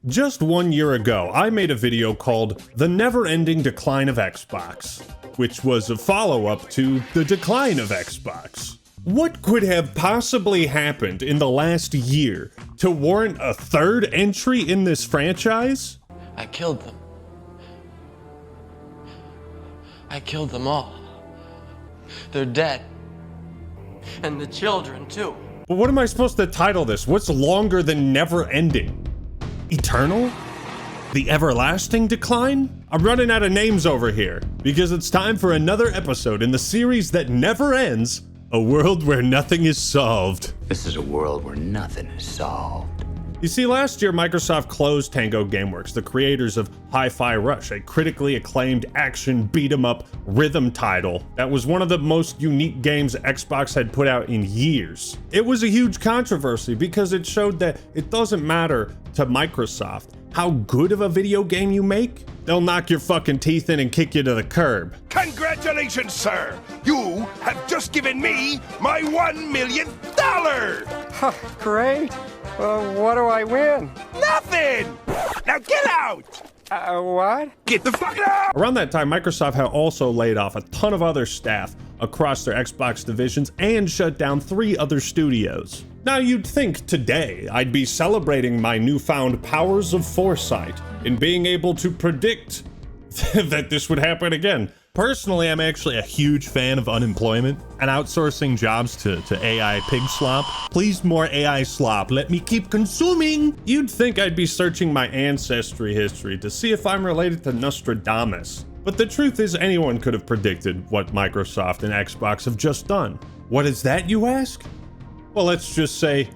Just 1 year ago, I made a video called The Never-Ending Decline of Xbox, which was a follow-up to The Decline of Xbox. What could have possibly happened in the last year to warrant a third entry in this franchise? I killed them. I killed them all. They're dead. And the children, too. But what am I supposed to title this? What's longer than never-ending? Eternal? The everlasting decline? I'm running out of names over here, because it's time for another episode in the series that never ends, a world where nothing is solved. This is a world where nothing is solved. You see, last year Microsoft closed Tango Gameworks, the creators of Hi-Fi Rush, a critically acclaimed action beat-em-up rhythm title that was one of the most unique games Xbox had put out in years. It was a huge controversy because it showed that it doesn't matter to Microsoft how good of a video game you make, they'll knock your fucking teeth in and kick you to the curb. Congratulations, sir! You have just given me my $1 million! Great. What do I win? Nothing! Now get out! What? Get the fuck out! Around that time, Microsoft had also laid off a ton of other staff across their Xbox divisions and shut down 3 other studios. Now you'd think today I'd be celebrating my newfound powers of foresight in being able to predict that this would happen again. Personally, I'm actually a huge fan of unemployment and outsourcing jobs to AI pig slop. Please, more AI slop. Let me keep consuming. You'd think I'd be searching my ancestry history to see if I'm related to Nostradamus. But the truth is, anyone could have predicted what Microsoft and Xbox have just done. What is that, you ask? Well, let's just say,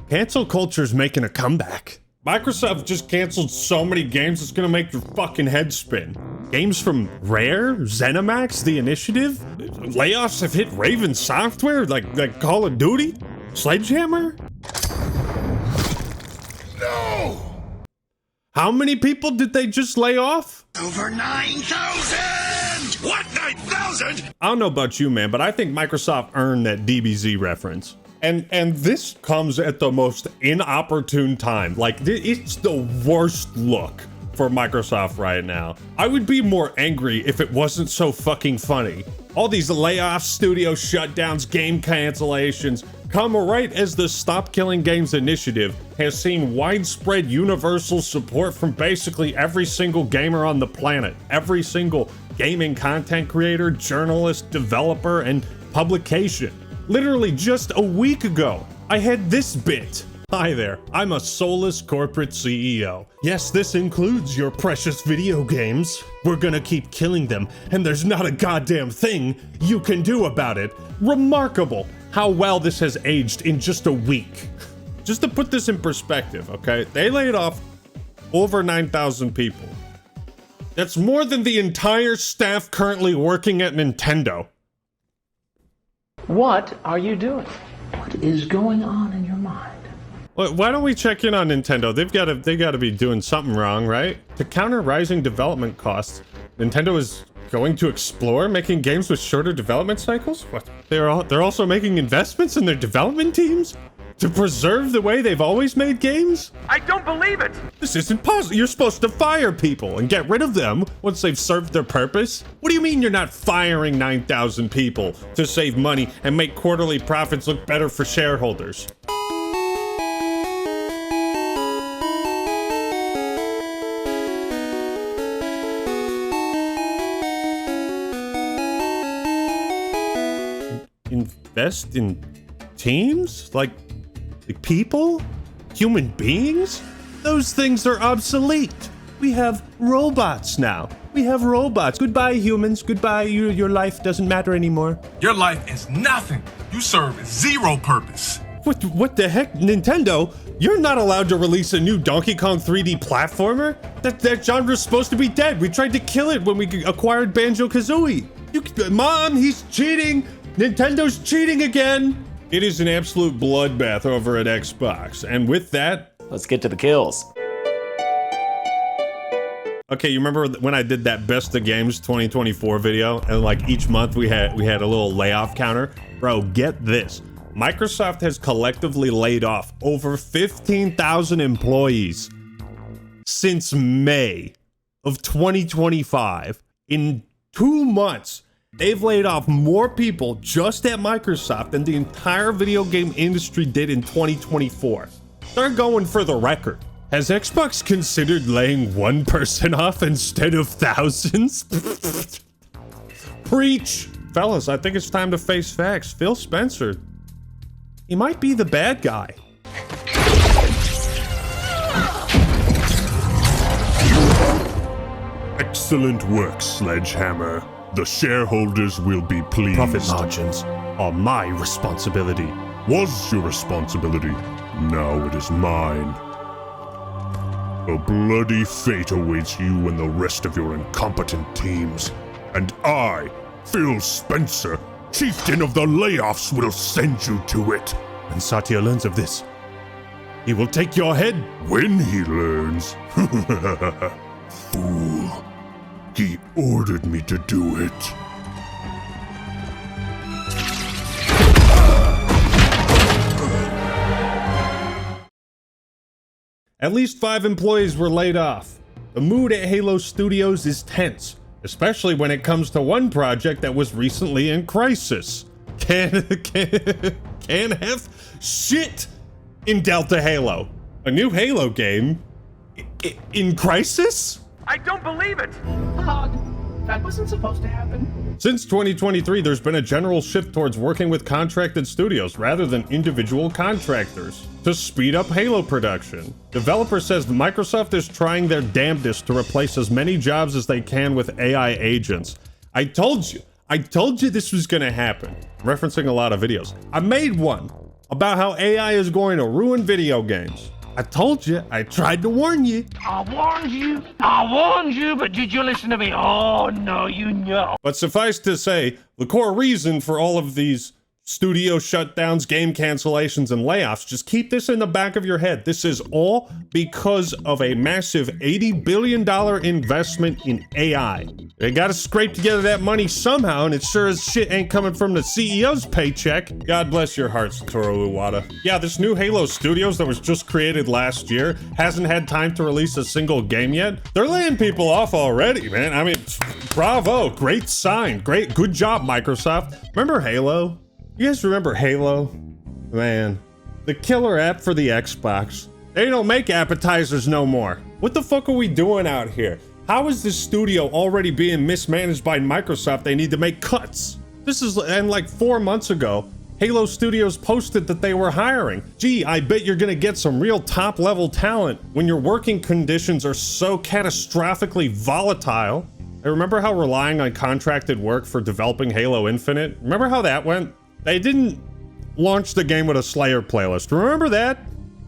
cancel culture's making a comeback. Microsoft just canceled so many games, it's gonna make your fucking head spin. Games from Rare, Zenimax, The Initiative? Layoffs have hit Raven Software, like Call of Duty? Sledgehammer? No! How many people did they just lay off? Over 9,000! What, 9,000? I don't know about you, man, but I think Microsoft earned that DBZ reference. And this comes at the most inopportune time. Like, it's the worst look for Microsoft right now. I would be more angry if it wasn't so fucking funny. All these layoffs, studio shutdowns, game cancellations come right as the Stop Killing Games initiative has seen widespread universal support from basically every single gamer on the planet. Every single gaming content creator, journalist, developer, and publication. Literally just a week ago, I had this bit. Hi there, I'm a soulless corporate CEO. Yes, this includes your precious video games. We're gonna keep killing them, and there's not a goddamn thing you can do about it. Remarkable how well this has aged in just a week. Just to put this in perspective, okay? They laid off over 9,000 people. That's more than the entire staff currently working at Nintendo. What are you doing? What is going on in your mind? Why don't we check in on Nintendo? They got to be doing something wrong, right? To counter rising development costs, Nintendo is going to explore making games with shorter development cycles? What? They're also making investments in their development teams to preserve the way they've always made games? I don't believe it! This isn't possible. You're supposed to fire people and get rid of them once they've served their purpose. What do you mean you're not firing 9,000 people to save money and make quarterly profits look better for shareholders? Invest in teams? Like people? Human beings? Those things are obsolete. We have robots now. We have robots. Goodbye, humans. Goodbye. Your life doesn't matter anymore. Your life is nothing. You serve zero purpose. What the heck? Nintendo, you're not allowed to release a new Donkey Kong 3D platformer? That genre's supposed to be dead. We tried to kill it when we acquired Banjo-Kazooie. Mom, he's cheating. Nintendo's cheating again. It is an absolute bloodbath over at Xbox. And with that, Let's get to the kills. okay, you remember when I did that Best of Games 2024 video? And like each month we had a little layoff counter? Bro, get this. Microsoft has collectively laid off over 15,000 employees since May of 2025. In 2 months, they've laid off more people just at Microsoft than the entire video game industry did in 2024. They're going for the record. Has Xbox considered laying one person off instead of thousands? Preach! Fellas, I think it's time to face facts. Phil Spencer, he might be the bad guy. Excellent work, Sledgehammer. The shareholders will be pleased. Profit margins are my responsibility. Was your responsibility. Now it is mine. A bloody fate awaits you and the rest of your incompetent teams. And I, Phil Spencer, chieftain of the layoffs, will send you to it. When Satya learns of this, he will take your head. When he learns. Fool. He ordered me to do it. At least 5 employees were laid off. The mood at Halo Studios is tense, especially when it comes to one project that was recently in crisis. Can't have shit in Delta Halo. A new Halo game in crisis? I don't believe it! That wasn't supposed to happen. Since 2023, there's been a general shift towards working with contracted studios rather than individual contractors to speed up Halo production. Developer says Microsoft is trying their damnedest to replace as many jobs as they can with AI agents. I told you this was gonna happen. Referencing a lot of videos. I made one about how AI is going to ruin video games. I told you, I tried to warn you. I warned you, but did you listen to me? Oh, no, you know. But suffice to say, the core reason for all of these studio shutdowns, game cancellations, and layoffs, just keep this in the back of your head. This is all because of a massive $80 billion investment in AI. They gotta scrape together that money somehow, and it sure as shit ain't coming from the CEO's paycheck. God bless your heart, Satoru Iwata. Yeah, this new Halo Studios that was just created last year hasn't had time to release a single game yet. They're laying people off already, man. I mean, bravo, great sign. Good job, Microsoft. Remember Halo? You guys remember Halo? Man, the killer app for the Xbox. They don't make appetizers no more. What the fuck are we doing out here? How is this studio already being mismanaged by Microsoft? They need to make cuts. And like 4 months ago, Halo Studios posted that they were hiring. Gee, I bet you're gonna get some real top level talent when your working conditions are so catastrophically volatile. I remember how relying on contracted work for developing Halo Infinite, remember how that went? They didn't launch the game with a Slayer playlist. Remember that?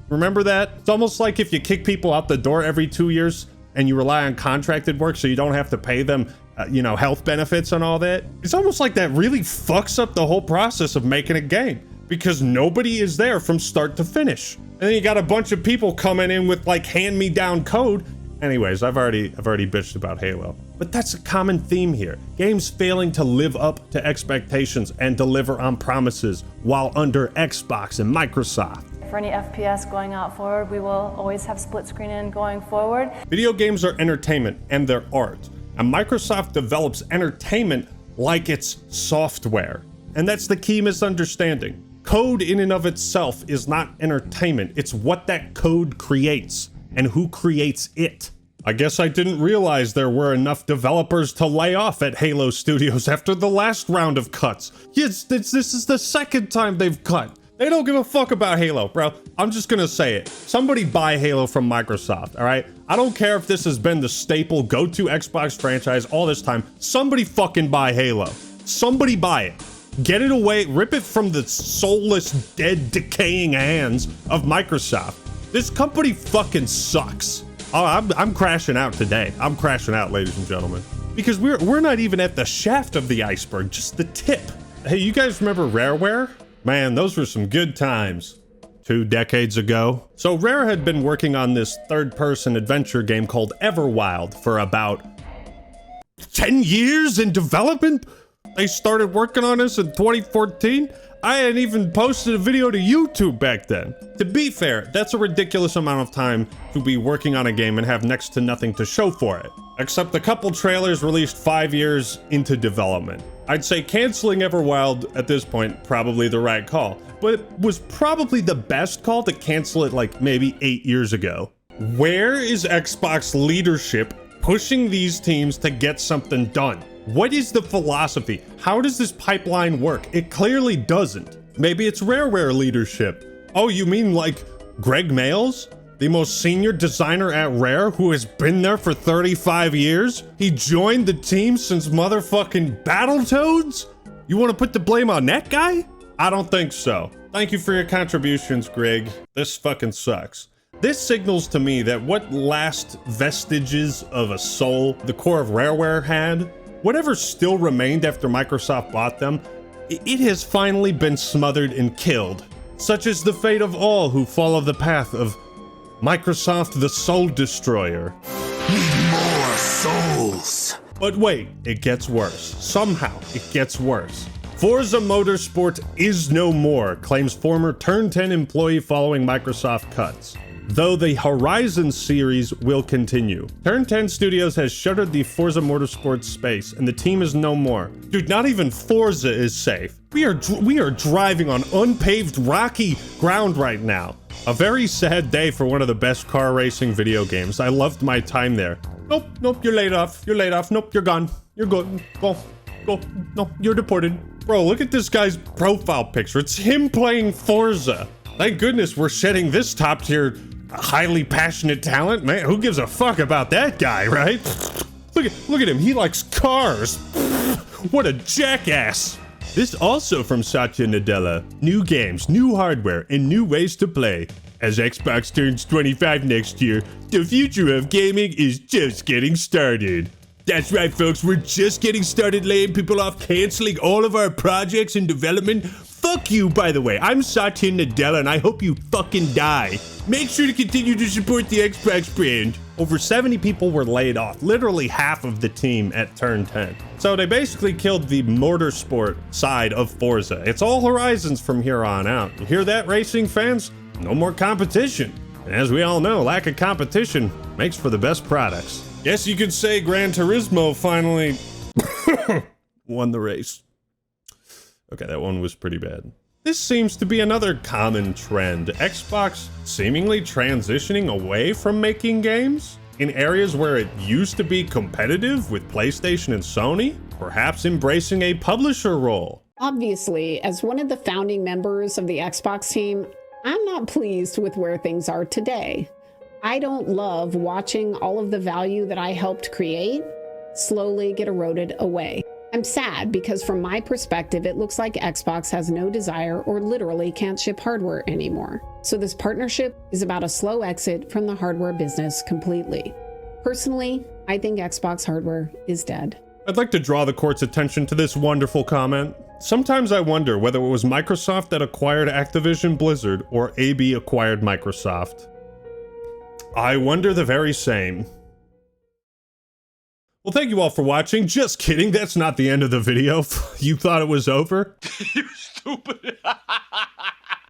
Remember that? It's almost like if you kick people out the door every 2 years and you rely on contracted work so you don't have to pay them, health benefits and all that. It's almost like that really fucks up the whole process of making a game because nobody is there from start to finish. And then you got a bunch of people coming in with like hand-me-down code. Anyways, I've already bitched about Halo. But that's a common theme here. Games failing to live up to expectations and deliver on promises while under Xbox and Microsoft. For any FPS going out forward, we will always have split screen in going forward. Video games are entertainment and they're art. And Microsoft develops entertainment like it's software. And that's the key misunderstanding. Code in and of itself is not entertainment. It's what that code creates and who creates it. I guess I didn't realize there were enough developers to lay off at Halo Studios after the last round of cuts. Yes, this is the second time they've cut. They don't give a fuck about Halo, bro. I'm just gonna say it. Somebody buy Halo from Microsoft, all right? I don't care if this has been the staple go-to Xbox franchise all this time. Somebody fucking buy Halo. Somebody buy it. Get it away, rip it from the soulless, dead, decaying hands of Microsoft. This company fucking sucks. Oh, I'm crashing out today. I'm crashing out, ladies and gentlemen. Because we're not even at the shaft of the iceberg, just the tip. Hey, you guys remember Rareware? Man, those were some good times. 2 decades ago. So Rare had been working on this third-person adventure game called Everwild for about 10 years in development. They started working on this in 2014. I hadn't even posted a video to YouTube back then. To be fair, that's a ridiculous amount of time to be working on a game and have next to nothing to show for it. Except a couple trailers released 5 years into development. I'd say canceling Everwild at this point, probably the right call, but it was probably the best call to cancel it like maybe 8 years ago. Where is Xbox leadership pushing these teams to get something done? What is the philosophy? How does this pipeline work? It clearly doesn't. Maybe it's Rareware leadership. Oh, you mean like Greg Mayles? The most senior designer at Rare who has been there for 35 years? He joined the team since motherfucking Battletoads? You want to put the blame on that guy? I don't think so. Thank you for your contributions, Greg. This fucking sucks. This signals to me that what last vestiges of a soul the core of Rareware had, whatever still remained after Microsoft bought them, it has finally been smothered and killed. Such is the fate of all who follow the path of Microsoft the Soul Destroyer. Need more souls. But wait, it gets worse. Somehow, it gets worse. Forza Motorsport is no more, claims former Turn 10 employee following Microsoft cuts. Though the Horizon series will continue. Turn 10 Studios has shuttered the Forza Motorsport space, and the team is no more. Dude, not even Forza is safe. We are driving on unpaved rocky ground right now. A very sad day for one of the best car racing video games. I loved my time there. Nope, you're laid off. Nope, you're gone. You're good. Go. No, you're deported. Bro, look at this guy's profile picture. It's him playing Forza. Thank goodness we're shedding this top tier highly passionate talent. Man, who gives a fuck about that guy, right? Look at him. He likes cars. What a jackass. This also from Satya Nadella. New games, new hardware, and new ways to play. As Xbox turns 25 next year, the future of gaming is just getting started. That's right, folks. We're just getting started laying people off, canceling all of our projects in development. Fuck you, by the way. I'm Satya Nadella, and I hope you fucking die. Make sure to continue to support the Xbox brand. Over 70 people were laid off, literally half of the team at Turn 10. So they basically killed the Motorsport side of Forza. It's all Horizons from here on out. You hear that, racing fans? No more competition. And as we all know, lack of competition makes for the best products. Guess you could say Gran Turismo finally won the race. Okay, that one was pretty bad. This seems to be another common trend. Xbox seemingly transitioning away from making games in areas where it used to be competitive with PlayStation and Sony, perhaps embracing a publisher role. Obviously, as one of the founding members of the Xbox team, I'm not pleased with where things are today. I don't love watching all of the value that I helped create slowly get eroded away. I'm sad because from my perspective, it looks like Xbox has no desire or literally can't ship hardware anymore. So this partnership is about a slow exit from the hardware business completely. Personally, I think Xbox hardware is dead. I'd like to draw the court's attention to this wonderful comment. Sometimes I wonder whether it was Microsoft that acquired Activision Blizzard or AB acquired Microsoft. I wonder the very same. Well, thank you all for watching. Just kidding, that's not the end of the video. You thought it was over? You stupid.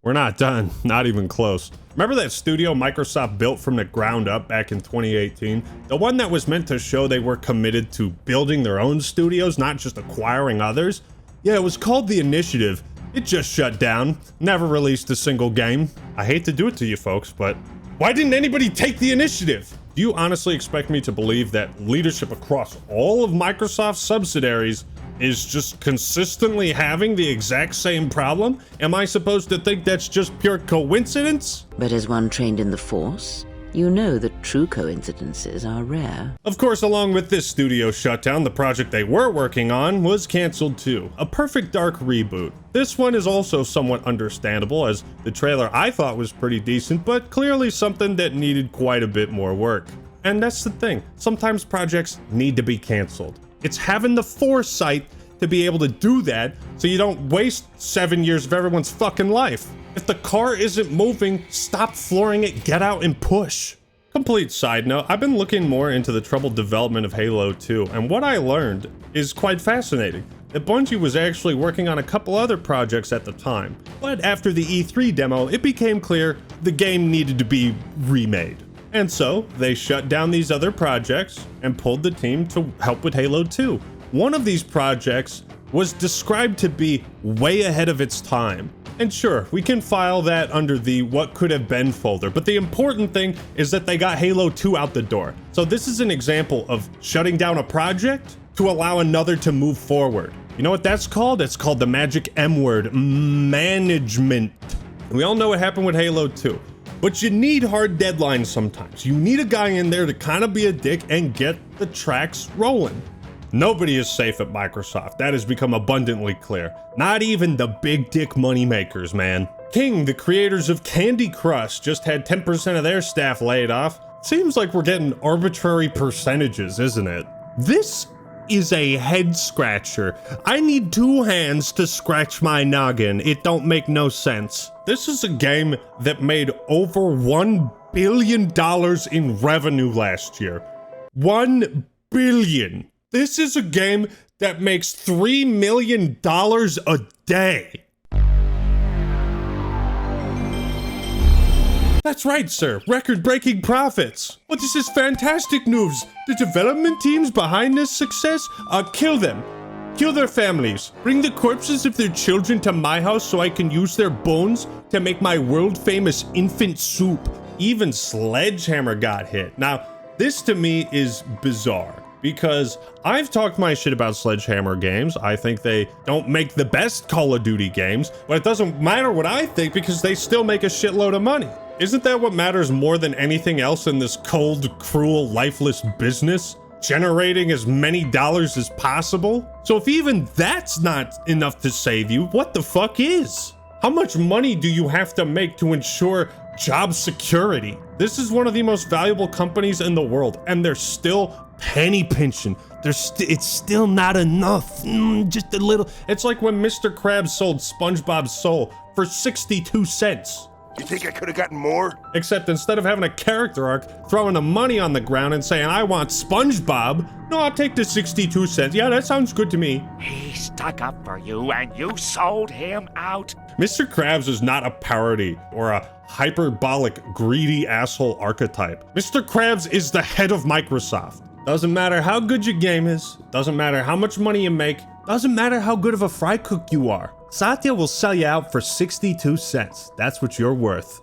We're not done, not even close. Remember that studio Microsoft built from the ground up back in 2018? The one that was meant to show they were committed to building their own studios, not just acquiring others? Yeah, it was called The Initiative. It just shut down, never released a single game. I hate to do it to you folks, but why didn't anybody take the initiative? Do you honestly expect me to believe that leadership across all of Microsoft's subsidiaries is just consistently having the exact same problem? Am I supposed to think that's just pure coincidence? But as one trained in the Force, you know that true coincidences are rare. Of course, along with this studio shutdown, the project they were working on was canceled too. A Perfect Dark reboot. This one is also somewhat understandable, as the trailer I thought was pretty decent, but clearly something that needed quite a bit more work. And that's the thing, sometimes projects need to be canceled. It's having the foresight to be able to do that so you don't waste 7 years of everyone's fucking life. If the car isn't moving, stop flooring it, get out and push. Complete side note, I've been looking more into the troubled development of Halo 2, and what I learned is quite fascinating. that Bungie was actually working on a couple other projects at the time. But after the E3 demo, it became clear the game needed to be remade. And so they shut down these other projects and pulled the team to help with Halo 2. One of these projects was described to be way ahead of its time. And sure, we can file that under the what could have been folder, but the important thing is that they got Halo 2 out the door. So this is an example of shutting down a project to allow another to move forward. You know what that's called? It's called the magic M word, management. We all know what happened with Halo 2, but you need hard deadlines sometimes. You need a guy in there to kind of be a dick and get the tracks rolling. Nobody is safe at Microsoft. That has become abundantly clear. Not even the big dick moneymakers, man. King, the creators of Candy Crush, just had 10% of their staff laid off. Seems like we're getting arbitrary percentages, isn't it? This is a head scratcher. I need 2 hands to scratch my noggin. It don't make no sense. This is a game that made over $1 billion in revenue last year. $1 billion. This is a game that makes $3 million a day. That's right, sir. Record-breaking profits. Well, this is fantastic news. The development teams behind this success, kill them. Kill their families. Bring the corpses of their children to my house so I can use their bones to make my world-famous infant soup. Even Sledgehammer got hit. Now, this to me is bizarre, because I've talked my shit about Sledgehammer games. I think they don't make the best Call of Duty games, but it doesn't matter what I think because they still make a shitload of money. Isn't that what matters more than anything else in this cold, cruel, lifeless business? Generating as many dollars as possible? So if even that's not enough to save you, what the fuck is? How much money do you have to make to ensure job security? This is one of the most valuable companies in the world, and they're still penny pinching. It's still not enough. Just a little. It's like when Mr. Krabs sold SpongeBob's soul for 62 cents. You think I could have gotten more? Except instead of having a character arc, throwing the money on the ground and saying, I want SpongeBob, no, I'll take the 62 cents. Yeah, that sounds good to me. He stuck up for you and you sold him out. Mr. Krabs is not a parody or a hyperbolic, greedy asshole archetype. Mr. Krabs is the head of Microsoft. Doesn't matter how good your game is, doesn't matter how much money you make, doesn't matter how good of a fry cook you are. Satya will sell you out for 62 cents. That's what you're worth.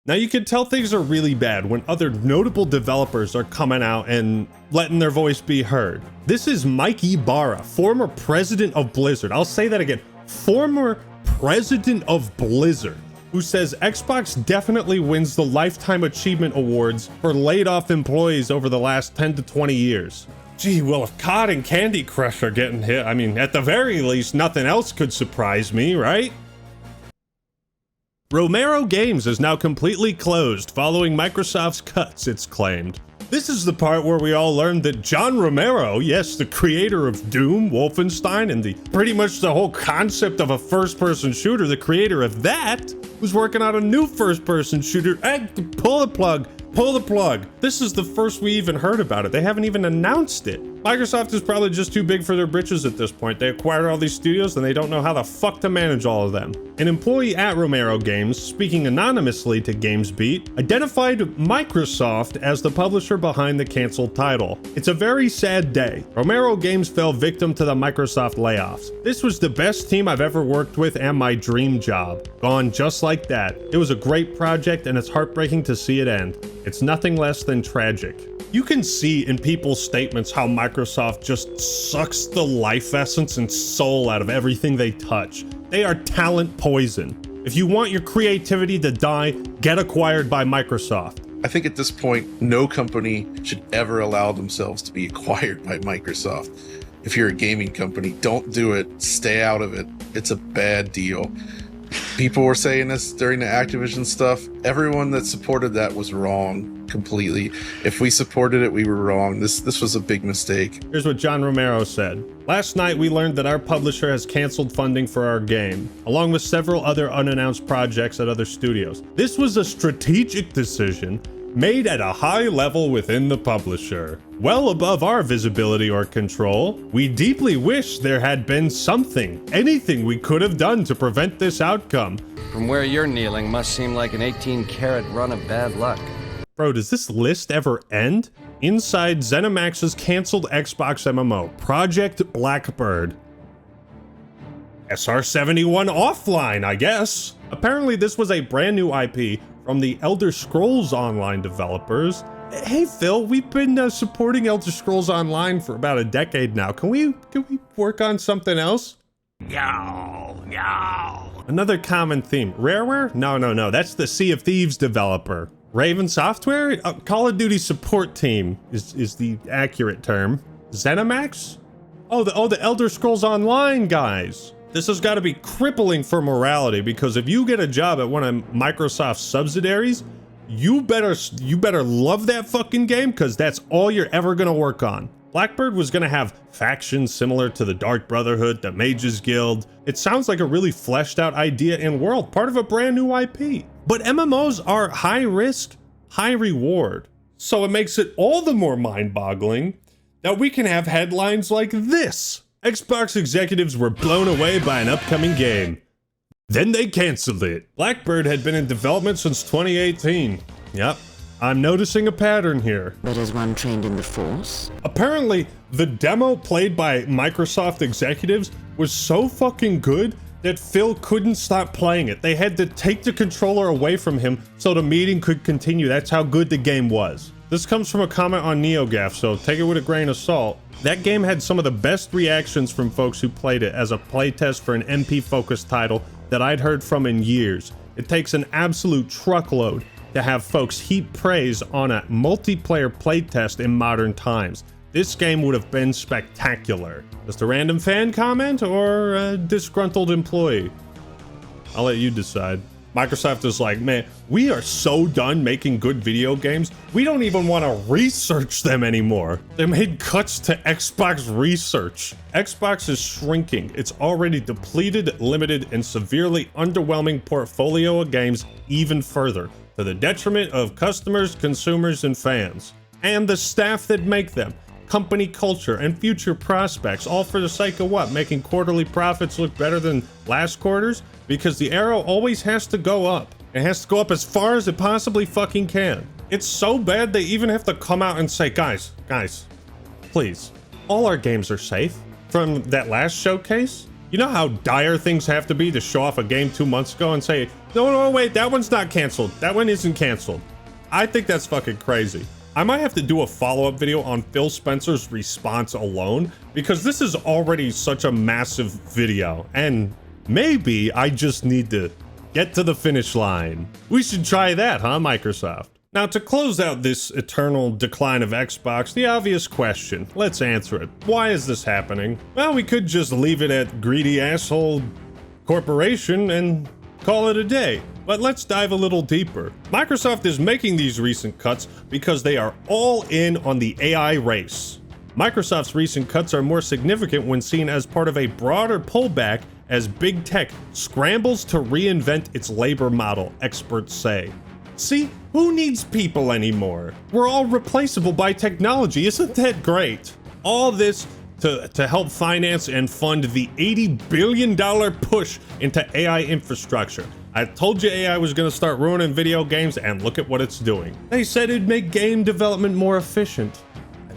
Now you can tell things are really bad when other notable developers are coming out and letting their voice be heard. This is Mike Ibarra, former president of Blizzard. I'll say that again, former president of Blizzard, who says Xbox definitely wins the Lifetime Achievement Awards for laid off employees over the last 10 to 20 years. Gee, well, if COD and Candy Crush are getting hit, I mean, at the very least, nothing else could surprise me, right? Romero Games is now completely closed following Microsoft's cuts, it's claimed. This is the part where we all learned that John Romero, yes, the creator of Doom, Wolfenstein, and pretty much the whole concept of a first-person shooter, the creator of that, was working on a new first-person shooter. Pull the plug. Pull the plug. This is the first we even heard about it. They haven't even announced it. Microsoft is probably just too big for their britches at this point. They acquired all these studios and they don't know how the fuck to manage all of them. An employee at Romero Games, speaking anonymously to GamesBeat, identified Microsoft as the publisher behind the canceled title. It's a very sad day. Romero Games fell victim to the Microsoft layoffs. This was the best team I've ever worked with and my dream job. Gone just like that. It was a great project and it's heartbreaking to see it end. It's nothing less than tragic. You can see in people's statements how Microsoft just sucks the life essence and soul out of everything they touch. They are talent poison. If you want your creativity to die, get acquired by Microsoft. I think at this point, no company should ever allow themselves to be acquired by Microsoft. If you're a gaming company, don't do it. Stay out of it. It's a bad deal. People were saying this during the Activision stuff. Everyone that supported that was wrong completely. If we supported it, we were wrong. This was a big mistake. Here's what John Romero said. Last night, we learned that our publisher has canceled funding for our game, along with several other unannounced projects at other studios. This was a strategic decision made at a high level within the publisher, well above our visibility or control. We deeply wish there had been anything we could have done to prevent this outcome. From where you're kneeling must seem like an 18-karat run of bad luck. Bro, does this list ever end? Inside Zenimax's canceled Xbox MMO, Project Blackbird. SR-71 offline, I guess. Apparently this was a brand new IP from the Elder Scrolls Online developers. Hey Phil, we've been supporting Elder Scrolls Online for about a decade now. Can we work on something else? No. Another common theme. Rareware? No. That's the Sea of Thieves developer. Raven Software? Call of Duty support team is the accurate term. Zenimax? Oh, the Elder Scrolls Online guys. This has got to be crippling for morality, because if you get a job at one of Microsoft's subsidiaries, you better love that fucking game, because that's all you're ever gonna work on. Blackbird was gonna have factions similar to the Dark Brotherhood, the Mages Guild. It sounds like a really fleshed out idea and world, part of a brand new IP. But MMOs are high risk, high reward. So it makes it all the more mind-boggling that we can have headlines like this. Xbox executives were blown away by an upcoming game. Then they canceled it. Blackbird had been in development since 2018. Yep, I'm noticing a pattern here. But as one trained in the Force? Apparently, the demo played by Microsoft executives was so fucking good that Phil couldn't stop playing it. They had to take the controller away from him so the meeting could continue. That's how good the game was. This comes from a comment on NeoGAF, so take it with a grain of salt. That game had some of the best reactions from folks who played it as a playtest for an MP-focused title that I'd heard from in years. It takes an absolute truckload to have folks heap praise on a multiplayer playtest in modern times. This game would have been spectacular. Just a random fan comment or a disgruntled employee? I'll let you decide. Microsoft is like, man, we are so done making good video games, we don't even want to research them anymore. They made cuts to Xbox research. Xbox is shrinking its already depleted, limited, and severely underwhelming portfolio of games even further, to the detriment of customers, consumers, and fans. And the staff that make them. Company culture and future prospects, all for the sake of what? Making quarterly profits look better than last quarter's? Because the arrow always has to go up. It has to go up as far as it possibly fucking can. It's so bad they even have to come out and say, guys, please, all our games are safe. From that last showcase, you know how dire things have to be to show off a game 2 months ago and say, no, wait, that one's not canceled. That one isn't canceled. I think that's fucking crazy. I might have to do a follow-up video on Phil Spencer's response alone, because this is already such a massive video, and maybe I just need to get to the finish line. We should try that, huh, Microsoft? Now, to close out this eternal decline of Xbox, the obvious question, let's answer it. Why is this happening? Well, we could just leave it at greedy asshole corporation and call it a day. But let's dive a little deeper. Microsoft is making these recent cuts because they are all in on the AI race. Microsoft's recent cuts are more significant when seen as part of a broader pullback as big tech scrambles to reinvent its labor model, experts say. See, who needs people anymore? We're all replaceable by technology, isn't that great? All this to help finance and fund the $80 billion push into AI infrastructure. I told you AI was going to start ruining video games, and look at what it's doing. They said it'd make game development more efficient.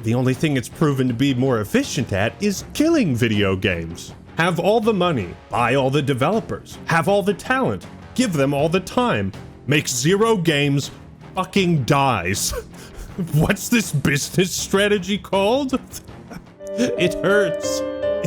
The only thing it's proven to be more efficient at is killing video games. Have all the money, buy all the developers, have all the talent, give them all the time, make zero games, fucking dies. What's this business strategy called? It hurts.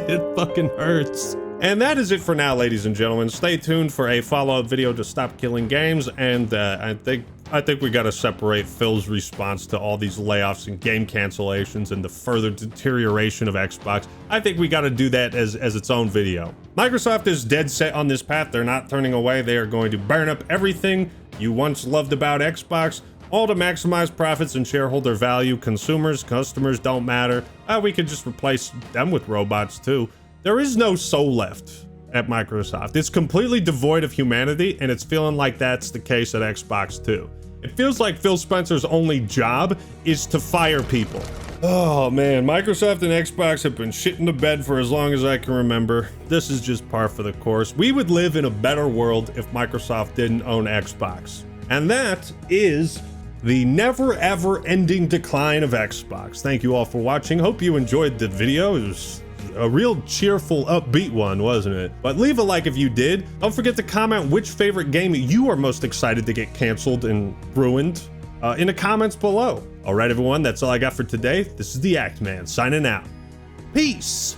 It fucking hurts. And that is it for now, ladies and gentlemen. Stay tuned for a follow-up video to stop killing games, and I think we gotta separate Phil's response to all these layoffs and game cancellations and the further deterioration of Xbox. I think we gotta do that as its own video. Microsoft is dead set on this path. They're not turning away. They are going to burn up everything you once loved about Xbox, all to maximize profits and shareholder value. Consumers, customers don't matter. We could just replace them with robots too. There is no soul left at Microsoft. It's completely devoid of humanity, and it's feeling like that's the case at Xbox too. It feels like Phil Spencer's only job is to fire people. Oh man, Microsoft and Xbox have been shitting the bed for as long as I can remember. This is just par for the course. We would live in a better world if Microsoft didn't own Xbox. And that is the never ever ending decline of Xbox. Thank you all for watching. Hope you enjoyed the video. It was a real cheerful, upbeat one, wasn't it? But leave a like if you did. Don't forget to comment which favorite game you are most excited to get canceled and ruined in the comments below. All right, everyone, that's all I got for today. This is the Act Man signing out. Peace.